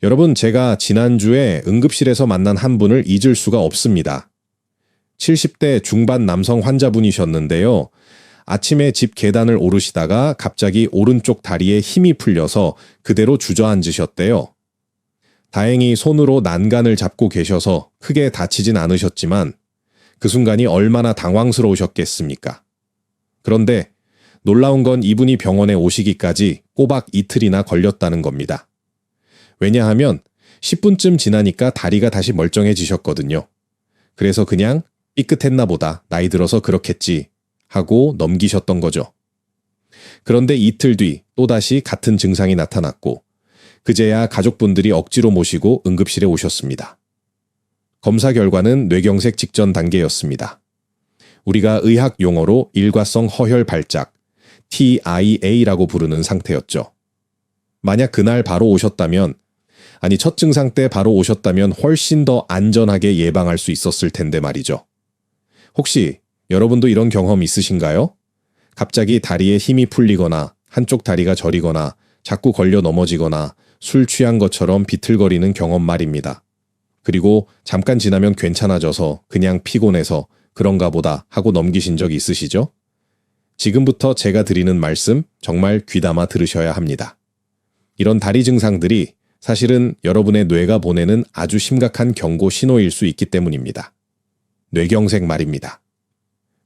여러분, 제가 지난주에 응급실에서 만난 한 분을 잊을 수가 없습니다. 70대 중반 남성 환자분이셨는데요. 아침에 집 계단을 오르시다가 갑자기 오른쪽 다리에 힘이 풀려서 그대로 주저앉으셨대요. 다행히 손으로 난간을 잡고 계셔서 크게 다치진 않으셨지만 그 순간이 얼마나 당황스러우셨겠습니까? 그런데 놀라운 건 이분이 병원에 오시기까지 꼬박 이틀이나 걸렸다는 겁니다. 왜냐하면 10분쯤 지나니까 다리가 다시 멀쩡해지셨거든요. 그래서 그냥 삐끗했나 보다, 나이 들어서 그렇겠지 하고 넘기셨던 거죠. 그런데 이틀 뒤 또다시 같은 증상이 나타났고 그제야 가족분들이 억지로 모시고 응급실에 오셨습니다. 검사 결과는 뇌경색 직전 단계였습니다. 우리가 의학 용어로 일과성 허혈 발작, TIA라고 부르는 상태였죠. 만약 그날 바로 오셨다면, 첫 증상 때 바로 오셨다면 훨씬 더 안전하게 예방할 수 있었을 텐데 말이죠. 혹시 여러분도 이런 경험 있으신가요? 갑자기 다리에 힘이 풀리거나 한쪽 다리가 저리거나 자꾸 걸려 넘어지거나 술 취한 것처럼 비틀거리는 경험 말입니다. 그리고 잠깐 지나면 괜찮아져서 그냥 피곤해서 그런가 보다 하고 넘기신 적 있으시죠? 지금부터 제가 드리는 말씀 정말 귀담아 들으셔야 합니다. 이런 다리 증상들이 사실은 여러분의 뇌가 보내는 아주 심각한 경고 신호일 수 있기 때문입니다. 뇌경색 말입니다.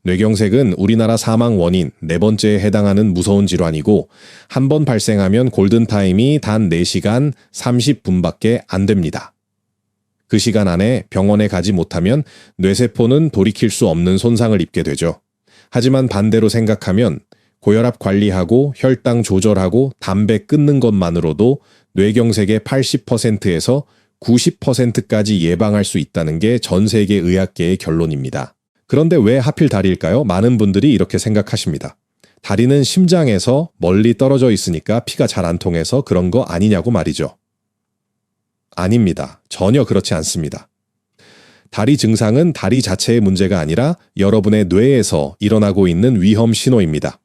뇌경색은 우리나라 사망 원인 4번째에 해당하는 무서운 질환이고 한 번 발생하면 골든타임이 단 4시간 30분밖에 안 됩니다. 그 시간 안에 병원에 가지 못하면 뇌세포는 돌이킬 수 없는 손상을 입게 되죠. 하지만 반대로 생각하면 고혈압 관리하고 혈당 조절하고 담배 끊는 것만으로도 뇌경색의 80%에서 90%까지 예방할 수 있다는 게 전 세계 의학계의 결론입니다. 그런데 왜 하필 다리일까요? 많은 분들이 이렇게 생각하십니다. 다리는 심장에서 멀리 떨어져 있으니까 피가 잘 안 통해서 그런 거 아니냐고 말이죠. 아닙니다. 전혀 그렇지 않습니다. 다리 증상은 다리 자체의 문제가 아니라 여러분의 뇌에서 일어나고 있는 위험 신호입니다.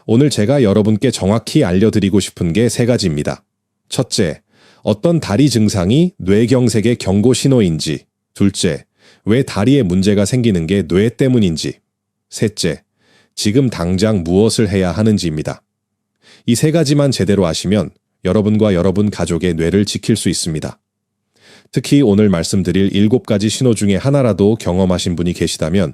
오늘 제가 여러분께 정확히 알려드리고 싶은 게 3가지입니다. 첫째, 어떤 다리 증상이 뇌경색의 경고 신호인지. 둘째, 왜 다리에 문제가 생기는 게 뇌 때문인지. 셋째, 지금 당장 무엇을 해야 하는지입니다. 이 3가지만 제대로 아시면 여러분과 여러분 가족의 뇌를 지킬 수 있습니다. 특히 오늘 말씀드릴 7가지 신호 중에 하나라도 경험하신 분이 계시다면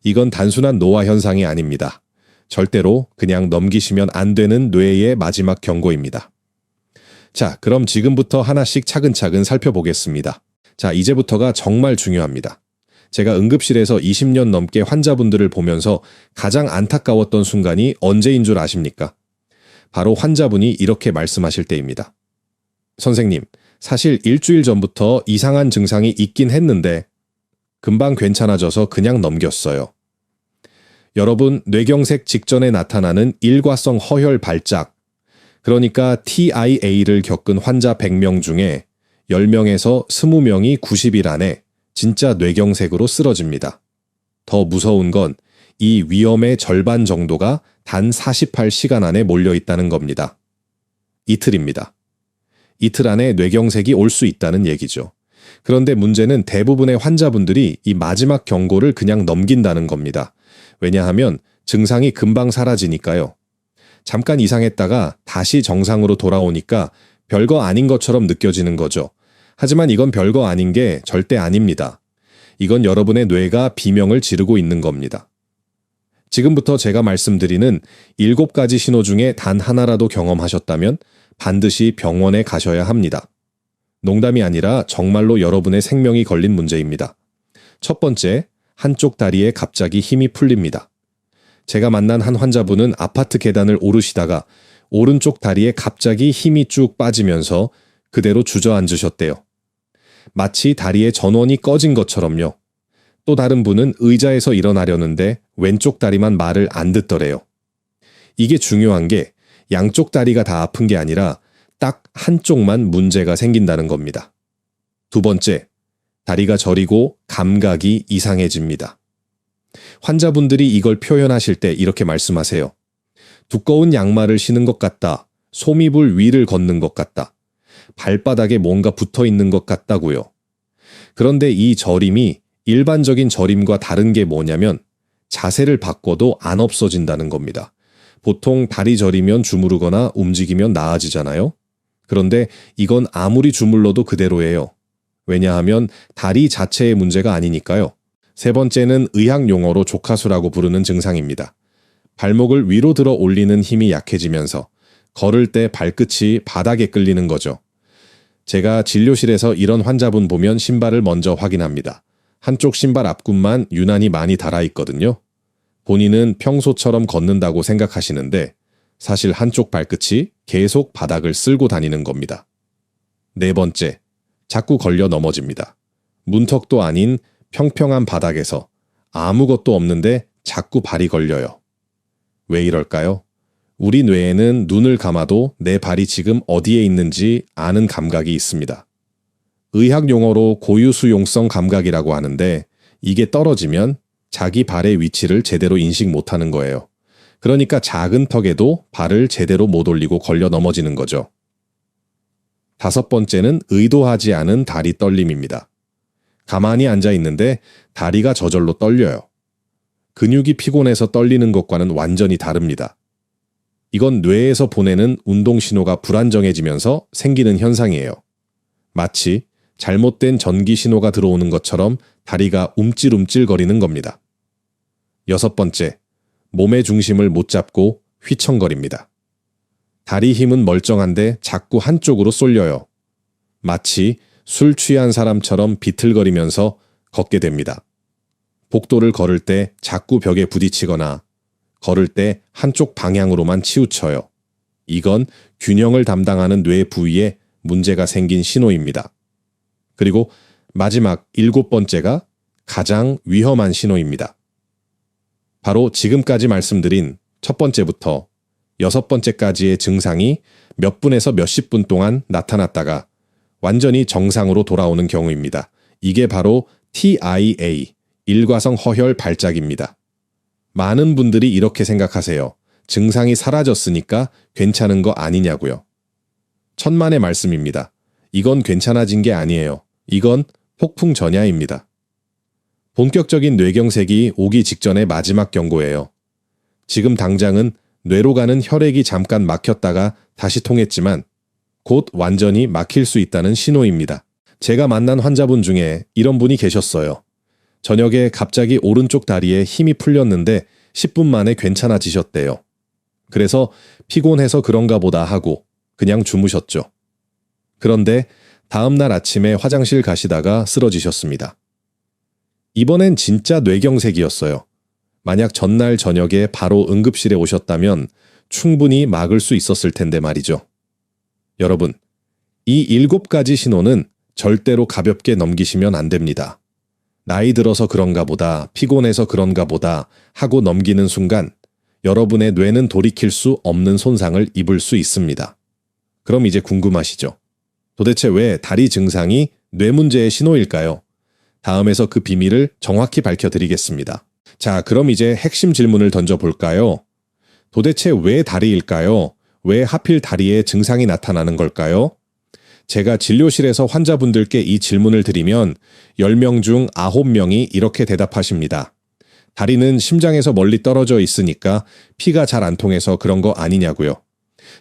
이건 단순한 노화 현상이 아닙니다. 절대로 그냥 넘기시면 안 되는 뇌의 마지막 경고입니다. 자, 그럼 지금부터 하나씩 차근차근 살펴보겠습니다. 자, 이제부터가 정말 중요합니다. 제가 응급실에서 20년 넘게 환자분들을 보면서 가장 안타까웠던 순간이 언제인 줄 아십니까? 바로 환자분이 이렇게 말씀하실 때입니다. 선생님, 사실 일주일 전부터 이상한 증상이 있긴 했는데 금방 괜찮아져서 그냥 넘겼어요. 여러분, 뇌경색 직전에 나타나는 일과성 허혈 발작, 그러니까 TIA를 겪은 환자 100명 중에 10명에서 20명이 90일 안에 진짜 뇌경색으로 쓰러집니다. 더 무서운 건 이 위험의 절반 정도가 단 48시간 안에 몰려있다는 겁니다. 이틀입니다. 이틀 안에 뇌경색이 올 수 있다는 얘기죠. 그런데 문제는 대부분의 환자분들이 이 마지막 경고를 그냥 넘긴다는 겁니다. 왜냐하면 증상이 금방 사라지니까요. 잠깐 이상했다가 다시 정상으로 돌아오니까 별거 아닌 것처럼 느껴지는 거죠. 하지만 이건 별거 아닌 게 절대 아닙니다. 이건 여러분의 뇌가 비명을 지르고 있는 겁니다. 지금부터 제가 말씀드리는 7가지 신호 중에 단 하나라도 경험하셨다면 반드시 병원에 가셔야 합니다. 농담이 아니라 정말로 여러분의 생명이 걸린 문제입니다. 첫 번째, 한쪽 다리에 갑자기 힘이 풀립니다. 제가 만난 한 환자분은 아파트 계단을 오르시다가 오른쪽 다리에 갑자기 힘이 쭉 빠지면서 그대로 주저앉으셨대요. 마치 다리의 전원이 꺼진 것처럼요. 또 다른 분은 의자에서 일어나려는데 왼쪽 다리만 말을 안 듣더래요. 이게 중요한 게 양쪽 다리가 다 아픈 게 아니라 딱 한쪽만 문제가 생긴다는 겁니다. 두 번째, 다리가 저리고 감각이 이상해집니다. 환자분들이 이걸 표현하실 때 이렇게 말씀하세요. 두꺼운 양말을 신은 것 같다. 소미불 위를 걷는 것 같다. 발바닥에 뭔가 붙어 있는 것 같다고요. 그런데 이 저림이 일반적인 저림과 다른 게 뭐냐면 자세를 바꿔도 안 없어진다는 겁니다. 보통 다리 저리면 주무르거나 움직이면 나아지잖아요. 그런데 이건 아무리 주물러도 그대로예요. 왜냐하면 다리 자체의 문제가 아니니까요. 세 번째는 의학 용어로 조카수라고 부르는 증상입니다. 발목을 위로 들어 올리는 힘이 약해지면서 걸을 때 발끝이 바닥에 끌리는 거죠. 제가 진료실에서 이런 환자분 보면 신발을 먼저 확인합니다. 한쪽 신발 앞굽만 유난히 많이 달아 있거든요. 본인은 평소처럼 걷는다고 생각하시는데 사실 한쪽 발끝이 계속 바닥을 쓸고 다니는 겁니다. 네 번째, 자꾸 걸려 넘어집니다. 문턱도 아닌 평평한 바닥에서 아무것도 없는데 자꾸 발이 걸려요. 왜 이럴까요? 우리 뇌에는 눈을 감아도 내 발이 지금 어디에 있는지 아는 감각이 있습니다. 의학 용어로 고유수용성 감각이라고 하는데 이게 떨어지면 자기 발의 위치를 제대로 인식 못하는 거예요. 그러니까 작은 턱에도 발을 제대로 못 올리고 걸려 넘어지는 거죠. 다섯 번째는 의도하지 않은 다리 떨림입니다. 가만히 앉아 있는데 다리가 저절로 떨려요. 근육이 피곤해서 떨리는 것과는 완전히 다릅니다. 이건 뇌에서 보내는 운동 신호가 불안정해지면서 생기는 현상이에요. 마치 잘못된 전기 신호가 들어오는 것처럼 다리가 움찔움찔거리는 겁니다. 여섯 번째, 몸의 중심을 못 잡고 휘청거립니다. 다리 힘은 멀쩡한데 자꾸 한쪽으로 쏠려요. 마치 술 취한 사람처럼 비틀거리면서 걷게 됩니다. 복도를 걸을 때 자꾸 벽에 부딪히거나 걸을 때 한쪽 방향으로만 치우쳐요. 이건 균형을 담당하는 뇌 부위에 문제가 생긴 신호입니다. 그리고 마지막 일곱 번째가 가장 위험한 신호입니다. 바로 지금까지 말씀드린 첫 번째부터 여섯 번째까지의 증상이 몇 분에서 몇십 분 동안 나타났다가 완전히 정상으로 돌아오는 경우입니다. 이게 바로 TIA, 일과성 허혈 발작입니다. 많은 분들이 이렇게 생각하세요. 증상이 사라졌으니까 괜찮은 거 아니냐고요. 천만의 말씀입니다. 이건 괜찮아진 게 아니에요. 이건 폭풍 전야입니다. 본격적인 뇌경색이 오기 직전의 마지막 경고예요. 지금 당장은 뇌로 가는 혈액이 잠깐 막혔다가 다시 통했지만 곧 완전히 막힐 수 있다는 신호입니다. 제가 만난 환자분 중에 이런 분이 계셨어요. 저녁에 갑자기 오른쪽 다리에 힘이 풀렸는데 10분 만에 괜찮아지셨대요. 그래서 피곤해서 그런가 보다 하고 그냥 주무셨죠. 그런데 다음날 아침에 화장실 가시다가 쓰러지셨습니다. 이번엔 진짜 뇌경색이었어요. 만약 전날 저녁에 바로 응급실에 오셨다면 충분히 막을 수 있었을 텐데 말이죠. 여러분, 이 7가지 신호는 절대로 가볍게 넘기시면 안 됩니다. 나이 들어서 그런가 보다, 피곤해서 그런가 보다 하고 넘기는 순간 여러분의 뇌는 돌이킬 수 없는 손상을 입을 수 있습니다. 그럼 이제 궁금하시죠? 도대체 왜 다리 증상이 뇌 문제의 신호일까요? 다음에서 그 비밀을 정확히 밝혀드리겠습니다. 자, 그럼 이제 핵심 질문을 던져볼까요? 도대체 왜 다리일까요? 왜 하필 다리에 증상이 나타나는 걸까요? 제가 진료실에서 환자분들께 이 질문을 드리면 10명 중 9명이 이렇게 대답하십니다. 다리는 심장에서 멀리 떨어져 있으니까 피가 잘 안 통해서 그런 거 아니냐고요.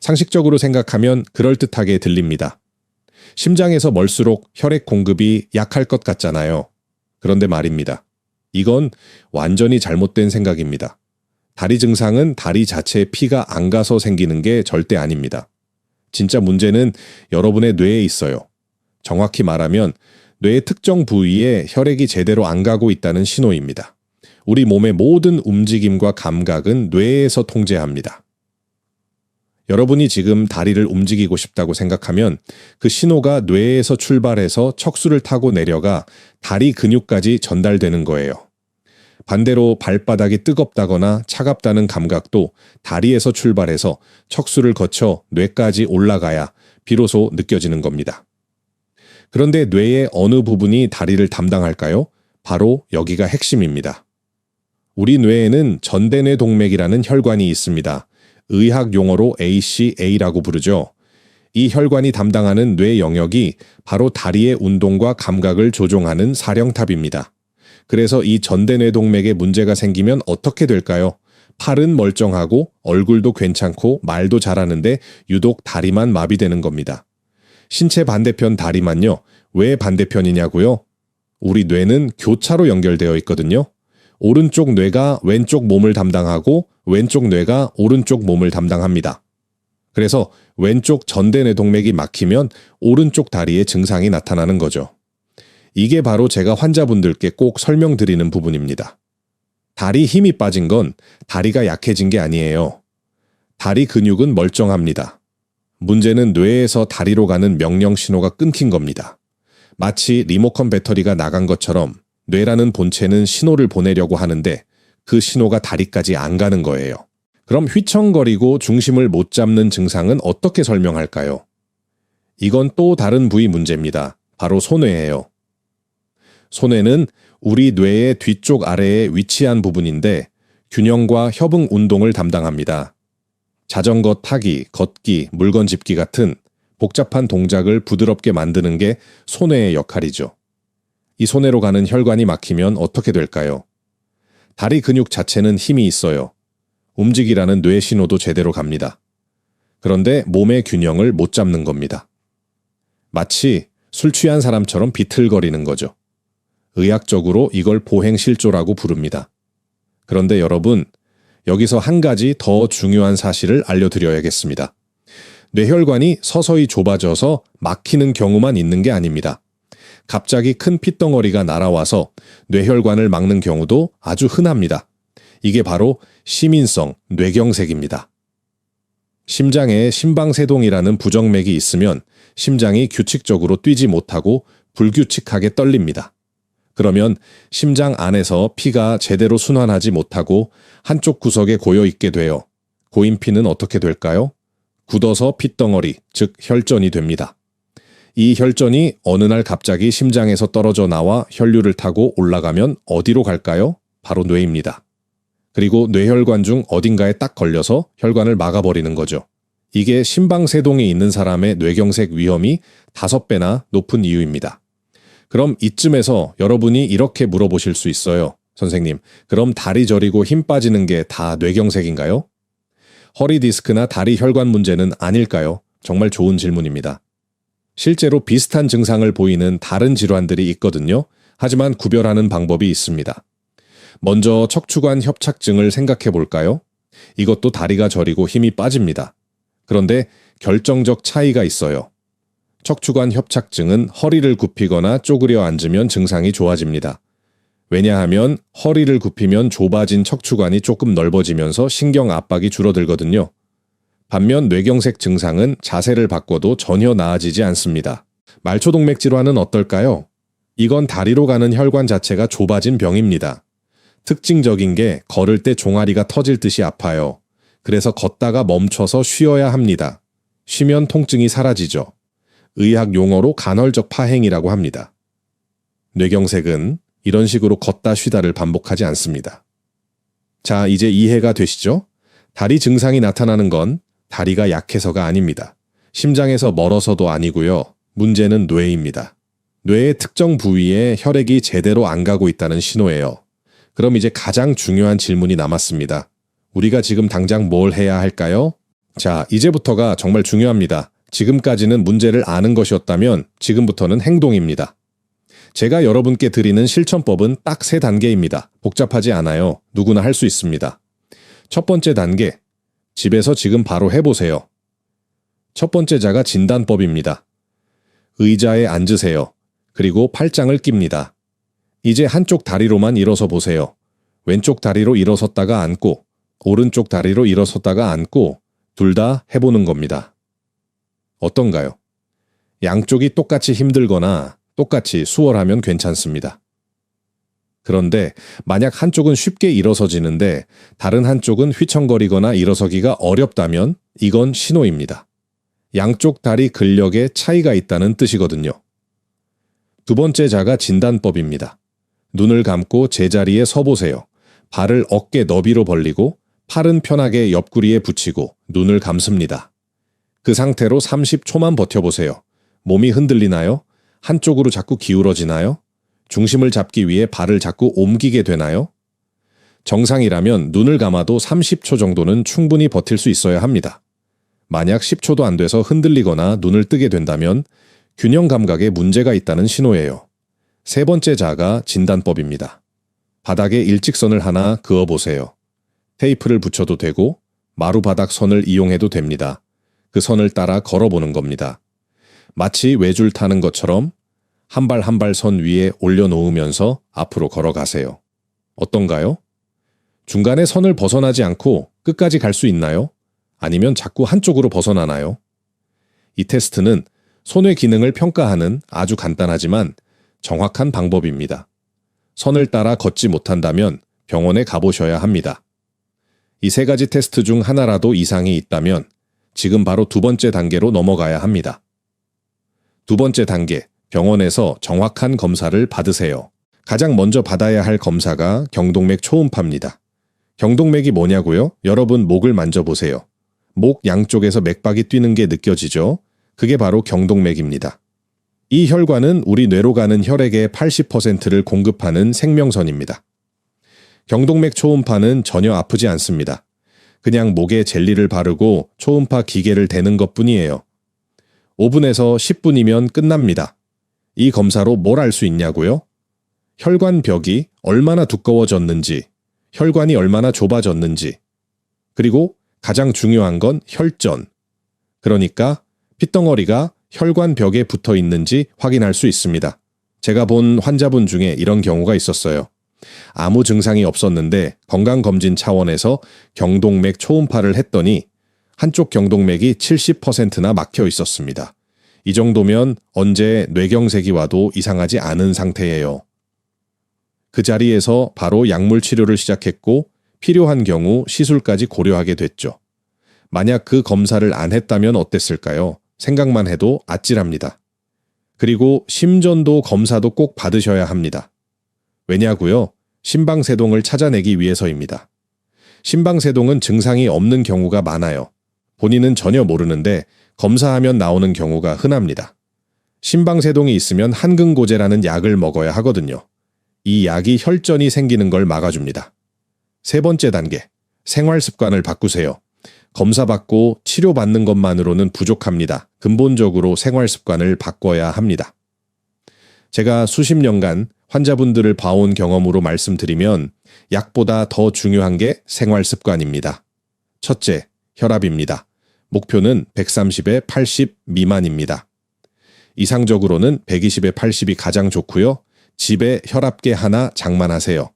상식적으로 생각하면 그럴듯하게 들립니다. 심장에서 멀수록 혈액 공급이 약할 것 같잖아요. 그런데 말입니다. 이건 완전히 잘못된 생각입니다. 다리 증상은 다리 자체에 피가 안 가서 생기는 게 절대 아닙니다. 진짜 문제는 여러분의 뇌에 있어요. 정확히 말하면 뇌의 특정 부위에 혈액이 제대로 안 가고 있다는 신호입니다. 우리 몸의 모든 움직임과 감각은 뇌에서 통제합니다. 여러분이 지금 다리를 움직이고 싶다고 생각하면 그 신호가 뇌에서 출발해서 척수를 타고 내려가 다리 근육까지 전달되는 거예요. 반대로 발바닥이 뜨겁다거나 차갑다는 감각도 다리에서 출발해서 척수를 거쳐 뇌까지 올라가야 비로소 느껴지는 겁니다. 그런데 뇌의 어느 부분이 다리를 담당할까요? 바로 여기가 핵심입니다. 우리 뇌에는 전대뇌 동맥이라는 혈관이 있습니다. 의학 용어로 ACA라고 부르죠. 이 혈관이 담당하는 뇌 영역이 바로 다리의 운동과 감각을 조종하는 사령탑입니다. 그래서 이 전대뇌동맥에 문제가 생기면 어떻게 될까요? 팔은 멀쩡하고 얼굴도 괜찮고 말도 잘하는데 유독 다리만 마비되는 겁니다. 신체 반대편 다리만요. 왜 반대편이냐고요? 우리 뇌는 교차로 연결되어 있거든요. 오른쪽 뇌가 왼쪽 몸을 담당하고 왼쪽 뇌가 오른쪽 몸을 담당합니다. 그래서 왼쪽 전대뇌동맥이 막히면 오른쪽 다리에 증상이 나타나는 거죠. 이게 바로 제가 환자분들께 꼭 설명드리는 부분입니다. 다리 힘이 빠진 건 다리가 약해진 게 아니에요. 다리 근육은 멀쩡합니다. 문제는 뇌에서 다리로 가는 명령 신호가 끊긴 겁니다. 마치 리모컨 배터리가 나간 것처럼 뇌라는 본체는 신호를 보내려고 하는데 그 신호가 다리까지 안 가는 거예요. 그럼 휘청거리고 중심을 못 잡는 증상은 어떻게 설명할까요? 이건 또 다른 부위 문제입니다. 바로 소뇌예요. 소뇌는 우리 뇌의 뒤쪽 아래에 위치한 부분인데 균형과 협응 운동을 담당합니다. 자전거 타기, 걷기, 물건 짚기 같은 복잡한 동작을 부드럽게 만드는 게 소뇌의 역할이죠. 이 소뇌로 가는 혈관이 막히면 어떻게 될까요? 다리 근육 자체는 힘이 있어요. 움직이라는 뇌 신호도 제대로 갑니다. 그런데 몸의 균형을 못 잡는 겁니다. 마치 술 취한 사람처럼 비틀거리는 거죠. 의학적으로 이걸 보행실조라고 부릅니다. 그런데 여러분, 여기서 한 가지 더 중요한 사실을 알려드려야겠습니다. 뇌혈관이 서서히 좁아져서 막히는 경우만 있는 게 아닙니다. 갑자기 큰 핏덩어리가 날아와서 뇌혈관을 막는 경우도 아주 흔합니다. 이게 바로 시민성 뇌경색입니다. 심장에 심방세동이라는 부정맥이 있으면 심장이 규칙적으로 뛰지 못하고 불규칙하게 떨립니다. 그러면 심장 안에서 피가 제대로 순환하지 못하고 한쪽 구석에 고여 있게 돼요. 고인 피는 어떻게 될까요? 굳어서 핏덩어리, 즉 혈전이 됩니다. 이 혈전이 어느 날 갑자기 심장에서 떨어져 나와 혈류를 타고 올라가면 어디로 갈까요? 바로 뇌입니다. 그리고 뇌혈관 중 어딘가에 딱 걸려서 혈관을 막아버리는 거죠. 이게 심방세동이 있는 사람의 뇌경색 위험이 5배나 높은 이유입니다. 그럼 이쯤에서 여러분이 이렇게 물어보실 수 있어요. 선생님, 그럼 다리 저리고 힘 빠지는 게 다 뇌경색인가요? 허리 디스크나 다리 혈관 문제는 아닐까요? 정말 좋은 질문입니다. 실제로 비슷한 증상을 보이는 다른 질환들이 있거든요. 하지만 구별하는 방법이 있습니다. 먼저 척추관 협착증을 생각해 볼까요? 이것도 다리가 저리고 힘이 빠집니다. 그런데 결정적 차이가 있어요. 척추관 협착증은 허리를 굽히거나 쪼그려 앉으면 증상이 좋아집니다. 왜냐하면 허리를 굽히면 좁아진 척추관이 조금 넓어지면서 신경 압박이 줄어들거든요. 반면 뇌경색 증상은 자세를 바꿔도 전혀 나아지지 않습니다. 말초동맥 질환은 어떨까요? 이건 다리로 가는 혈관 자체가 좁아진 병입니다. 특징적인 게 걸을 때 종아리가 터질 듯이 아파요. 그래서 걷다가 멈춰서 쉬어야 합니다. 쉬면 통증이 사라지죠. 의학 용어로 간헐적 파행이라고 합니다. 뇌경색은 이런 식으로 걷다 쉬다를 반복하지 않습니다. 자, 이제 이해가 되시죠? 다리 증상이 나타나는 건 다리가 약해서가 아닙니다. 심장에서 멀어서도 아니고요. 문제는 뇌입니다. 뇌의 특정 부위에 혈액이 제대로 안 가고 있다는 신호예요. 그럼 이제 가장 중요한 질문이 남았습니다. 우리가 지금 당장 뭘 해야 할까요? 자, 이제부터가 정말 중요합니다. 지금까지는 문제를 아는 것이었다면 지금부터는 행동입니다. 제가 여러분께 드리는 실천법은 딱 3단계입니다. 복잡하지 않아요. 누구나 할 수 있습니다. 첫 번째 단계, 집에서 지금 바로 해보세요. 첫 번째 자가 진단법입니다. 의자에 앉으세요. 그리고 팔짱을 낍니다. 이제 한쪽 다리로만 일어서 보세요. 왼쪽 다리로 일어섰다가 앉고, 오른쪽 다리로 일어섰다가 앉고, 둘 다 해보는 겁니다. 어떤가요? 양쪽이 똑같이 힘들거나 똑같이 수월하면 괜찮습니다. 그런데 만약 한쪽은 쉽게 일어서지는데 다른 한쪽은 휘청거리거나 일어서기가 어렵다면 이건 신호입니다. 양쪽 다리 근력에 차이가 있다는 뜻이거든요. 두 번째 자가 진단법입니다. 눈을 감고 제자리에 서보세요. 발을 어깨 너비로 벌리고 팔은 편하게 옆구리에 붙이고 눈을 감습니다. 그 상태로 30초만 버텨보세요. 몸이 흔들리나요? 한쪽으로 자꾸 기울어지나요? 중심을 잡기 위해 발을 자꾸 옮기게 되나요? 정상이라면 눈을 감아도 30초 정도는 충분히 버틸 수 있어야 합니다. 만약 10초도 안 돼서 흔들리거나 눈을 뜨게 된다면 균형 감각에 문제가 있다는 신호예요. 세 번째 자가 진단법입니다. 바닥에 일직선을 하나 그어보세요. 테이프를 붙여도 되고 마루바닥 선을 이용해도 됩니다. 그 선을 따라 걸어보는 겁니다. 마치 외줄 타는 것처럼 한 발 한 발 선 위에 올려놓으면서 앞으로 걸어가세요. 어떤가요? 중간에 선을 벗어나지 않고 끝까지 갈 수 있나요? 아니면 자꾸 한쪽으로 벗어나나요? 이 테스트는 손의 기능을 평가하는 아주 간단하지만 정확한 방법입니다. 선을 따라 걷지 못한다면 병원에 가보셔야 합니다. 이 세 가지 테스트 중 하나라도 이상이 있다면 지금 바로 두 번째 단계로 넘어가야 합니다. 두 번째 단계, 병원에서 정확한 검사를 받으세요. 가장 먼저 받아야 할 검사가 경동맥 초음파입니다. 경동맥이 뭐냐고요? 여러분 목을 만져보세요. 목 양쪽에서 맥박이 뛰는 게 느껴지죠? 그게 바로 경동맥입니다. 이 혈관은 우리 뇌로 가는 혈액의 80%를 공급하는 생명선입니다. 경동맥 초음파는 전혀 아프지 않습니다. 그냥 목에 젤리를 바르고 초음파 기계를 대는 것뿐이에요. 5분에서 10분이면 끝납니다. 이 검사로 뭘 알 수 있냐고요? 혈관 벽이 얼마나 두꺼워졌는지, 혈관이 얼마나 좁아졌는지, 그리고 가장 중요한 건 혈전. 그러니까 핏덩어리가 혈관 벽에 붙어 있는지 확인할 수 있습니다. 제가 본 환자분 중에 이런 경우가 있었어요. 아무 증상이 없었는데 건강검진 차원에서 경동맥 초음파를 했더니 한쪽 경동맥이 70%나 막혀 있었습니다. 이 정도면 언제 뇌경색이 와도 이상하지 않은 상태예요. 그 자리에서 바로 약물 치료를 시작했고 필요한 경우 시술까지 고려하게 됐죠. 만약 그 검사를 안 했다면 어땠을까요? 생각만 해도 아찔합니다. 그리고 심전도 검사도 꼭 받으셔야 합니다. 왜냐고요? 심방세동을 찾아내기 위해서입니다. 심방세동은 증상이 없는 경우가 많아요. 본인은 전혀 모르는데 검사하면 나오는 경우가 흔합니다. 심방세동이 있으면 한근고제라는 약을 먹어야 하거든요. 이 약이 혈전이 생기는 걸 막아줍니다. 세 번째 단계, 생활습관을 바꾸세요. 검사받고 치료받는 것만으로는 부족합니다. 근본적으로 생활습관을 바꿔야 합니다. 제가 수십 년간 환자분들을 봐온 경험으로 말씀드리면 약보다 더 중요한 게 생활습관입니다. 첫째, 혈압입니다. 목표는 130에 80 미만입니다. 이상적으로는 120에 80이 가장 좋고요. 집에 혈압계 하나 장만하세요.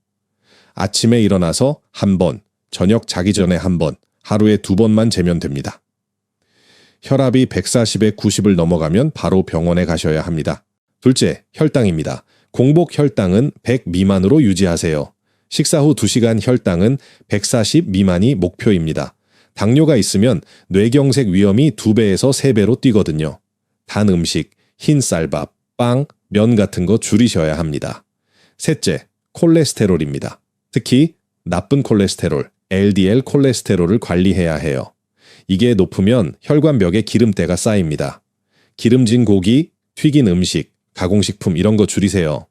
아침에 일어나서 한 번, 저녁 자기 전에 한 번, 하루에 2번만 재면 됩니다. 혈압이 140에 90을 넘어가면 바로 병원에 가셔야 합니다. 둘째, 혈당입니다. 공복 혈당은 100 미만으로 유지하세요. 식사 후 2시간 혈당은 140 미만이 목표입니다. 당뇨가 있으면 뇌경색 위험이 2배에서 3배로 뛰거든요. 단 음식, 흰 쌀밥, 빵, 면 같은 거 줄이셔야 합니다. 셋째, 콜레스테롤입니다. 특히 나쁜 콜레스테롤, LDL 콜레스테롤을 관리해야 해요. 이게 높으면 혈관벽에 기름때가 쌓입니다. 기름진 고기, 튀긴 음식, 가공식품 이런 거 줄이세요.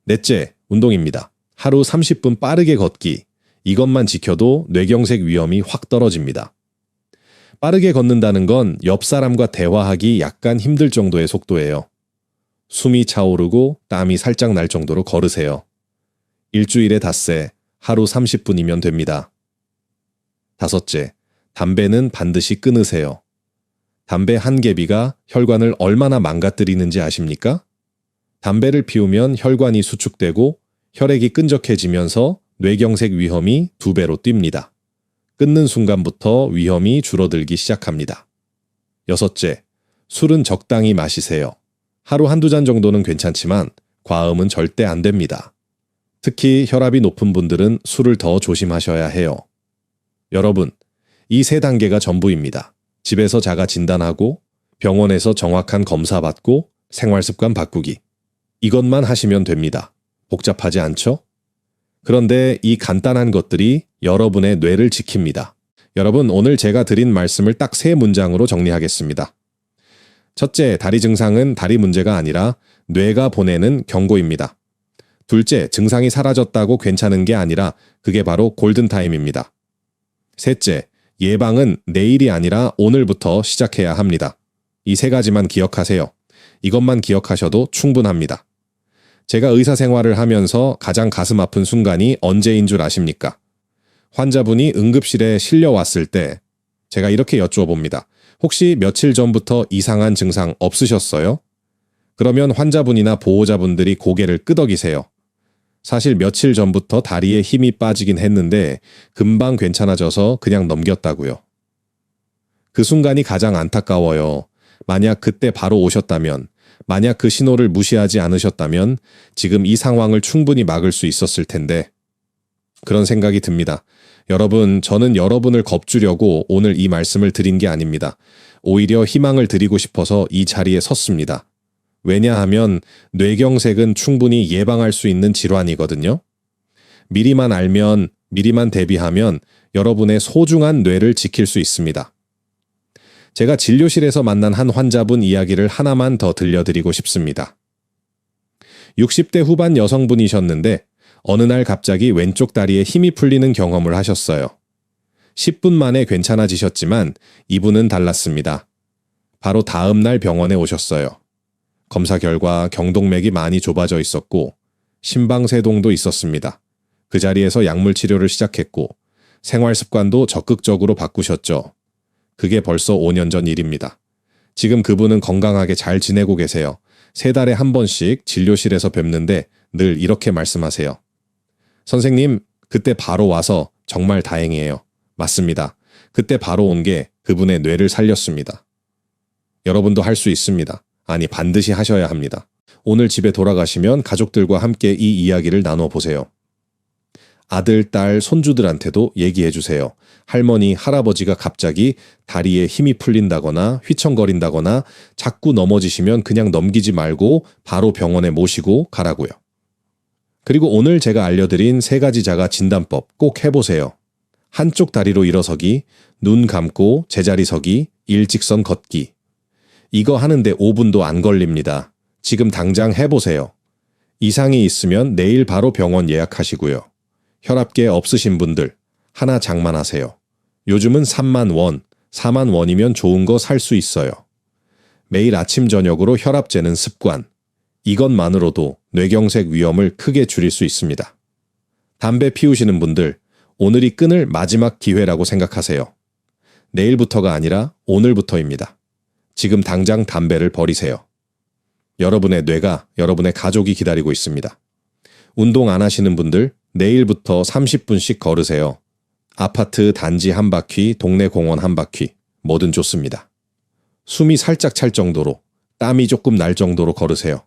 넷째, 운동입니다. 하루 30분 빠르게 걷기. 이것만 지켜도 뇌경색 위험이 확 떨어집니다. 빠르게 걷는다는 건 옆 사람과 대화하기 약간 힘들 정도의 속도예요. 숨이 차오르고 땀이 살짝 날 정도로 걸으세요. 일주일에 닷새, 하루 30분이면 됩니다. 다섯째, 담배는 반드시 끊으세요. 담배 한 개비가 혈관을 얼마나 망가뜨리는지 아십니까? 담배를 피우면 혈관이 수축되고 혈액이 끈적해지면서 뇌경색 위험이 2배로 뜁니다. 끊는 순간부터 위험이 줄어들기 시작합니다. 여섯째, 술은 적당히 마시세요. 하루 한두 잔 정도는 괜찮지만 과음은 절대 안 됩니다. 특히 혈압이 높은 분들은 술을 더 조심하셔야 해요. 여러분, 이 3단계가 전부입니다. 집에서 자가 진단하고 병원에서 정확한 검사 받고 생활습관 바꾸기. 이것만 하시면 됩니다. 복잡하지 않죠? 그런데 이 간단한 것들이 여러분의 뇌를 지킵니다. 여러분, 오늘 제가 드린 말씀을 딱 3문장으로 정리하겠습니다. 첫째, 다리 증상은 다리 문제가 아니라 뇌가 보내는 경고입니다. 둘째, 증상이 사라졌다고 괜찮은 게 아니라 그게 바로 골든타임입니다. 셋째, 예방은 내일이 아니라 오늘부터 시작해야 합니다. 이 3가지만 기억하세요. 이것만 기억하셔도 충분합니다. 제가 의사 생활을 하면서 가장 가슴 아픈 순간이 언제인 줄 아십니까? 환자분이 응급실에 실려왔을 때 제가 이렇게 여쭈어봅니다. 혹시 며칠 전부터 이상한 증상 없으셨어요? 그러면 환자분이나 보호자분들이 고개를 끄덕이세요. 사실 며칠 전부터 다리에 힘이 빠지긴 했는데 금방 괜찮아져서 그냥 넘겼다고요. 그 순간이 가장 안타까워요. 만약 그때 바로 오셨다면, 만약 그 신호를 무시하지 않으셨다면 지금 이 상황을 충분히 막을 수 있었을 텐데 그런 생각이 듭니다. 여러분, 저는 여러분을 겁주려고 오늘 이 말씀을 드린 게 아닙니다. 오히려 희망을 드리고 싶어서 이 자리에 섰습니다. 왜냐하면 뇌경색은 충분히 예방할 수 있는 질환이거든요. 미리만 알면, 미리만 대비하면 여러분의 소중한 뇌를 지킬 수 있습니다. 제가 진료실에서 만난 한 환자분 이야기를 하나만 더 들려드리고 싶습니다. 60대 후반 여성분이셨는데 어느 날 갑자기 왼쪽 다리에 힘이 풀리는 경험을 하셨어요. 10분 만에 괜찮아지셨지만 이분은 달랐습니다. 바로 다음 날 병원에 오셨어요. 검사 결과 경동맥이 많이 좁아져 있었고 심방세동도 있었습니다. 그 자리에서 약물 치료를 시작했고 생활 습관도 적극적으로 바꾸셨죠. 그게 벌써 5년 전 일입니다. 지금 그분은 건강하게 잘 지내고 계세요. 3달에 한 번씩 진료실에서 뵙는데 늘 이렇게 말씀하세요. 선생님, 그때 바로 와서 정말 다행이에요. 맞습니다. 그때 바로 온 게 그분의 뇌를 살렸습니다. 여러분도 할 수 있습니다. 아니, 반드시 하셔야 합니다. 오늘 집에 돌아가시면 가족들과 함께 이 이야기를 나눠보세요. 아들, 딸, 손주들한테도 얘기해 주세요. 할머니, 할아버지가 갑자기 다리에 힘이 풀린다거나 휘청거린다거나 자꾸 넘어지시면 그냥 넘기지 말고 바로 병원에 모시고 가라고요. 그리고 오늘 제가 알려드린 3가지 자가 진단법 꼭 해보세요. 한쪽 다리로 일어서기, 눈 감고 제자리 서기, 일직선 걷기. 이거 하는데 5분도 안 걸립니다. 지금 당장 해보세요. 이상이 있으면 내일 바로 병원 예약하시고요. 혈압계 없으신 분들 하나 장만하세요. 요즘은 3만 원, 4만 원이면 좋은 거 살 수 있어요. 매일 아침 저녁으로 혈압 재는 습관. 이것만으로도 뇌경색 위험을 크게 줄일 수 있습니다. 담배 피우시는 분들, 오늘이 끊을 마지막 기회라고 생각하세요. 내일부터가 아니라 오늘부터입니다. 지금 당장 담배를 버리세요. 여러분의 뇌가, 여러분의 가족이 기다리고 있습니다. 운동 안 하시는 분들, 내일부터 30분씩 걸으세요. 아파트 단지 한 바퀴, 동네 공원 한 바퀴, 뭐든 좋습니다. 숨이 살짝 찰 정도로, 땀이 조금 날 정도로 걸으세요.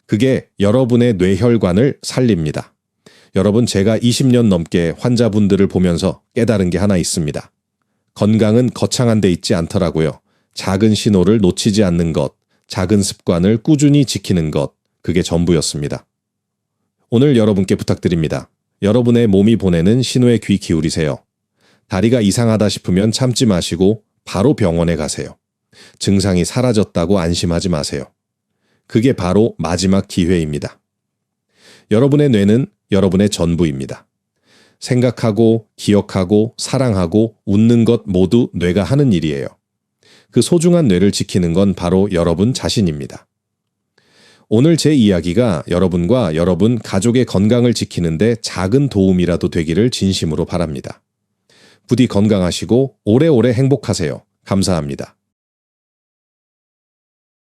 그게 여러분의 뇌혈관을 살립니다. 여러분, 제가 20년 넘게 환자분들을 보면서 깨달은 게 하나 있습니다. 건강은 거창한 데 있지 않더라고요. 작은 신호를 놓치지 않는 것, 작은 습관을 꾸준히 지키는 것, 그게 전부였습니다. 오늘 여러분께 부탁드립니다. 여러분의 몸이 보내는 신호에 귀 기울이세요. 다리가 이상하다 싶으면 참지 마시고 바로 병원에 가세요. 증상이 사라졌다고 안심하지 마세요. 그게 바로 마지막 기회입니다. 여러분의 뇌는 여러분의 전부입니다. 생각하고, 기억하고, 사랑하고, 웃는 것 모두 뇌가 하는 일이에요. 그 소중한 뇌를 지키는 건 바로 여러분 자신입니다. 오늘 제 이야기가 여러분과 여러분 가족의 건강을 지키는데 작은 도움이라도 되기를 진심으로 바랍니다. 부디 건강하시고 오래오래 행복하세요. 감사합니다.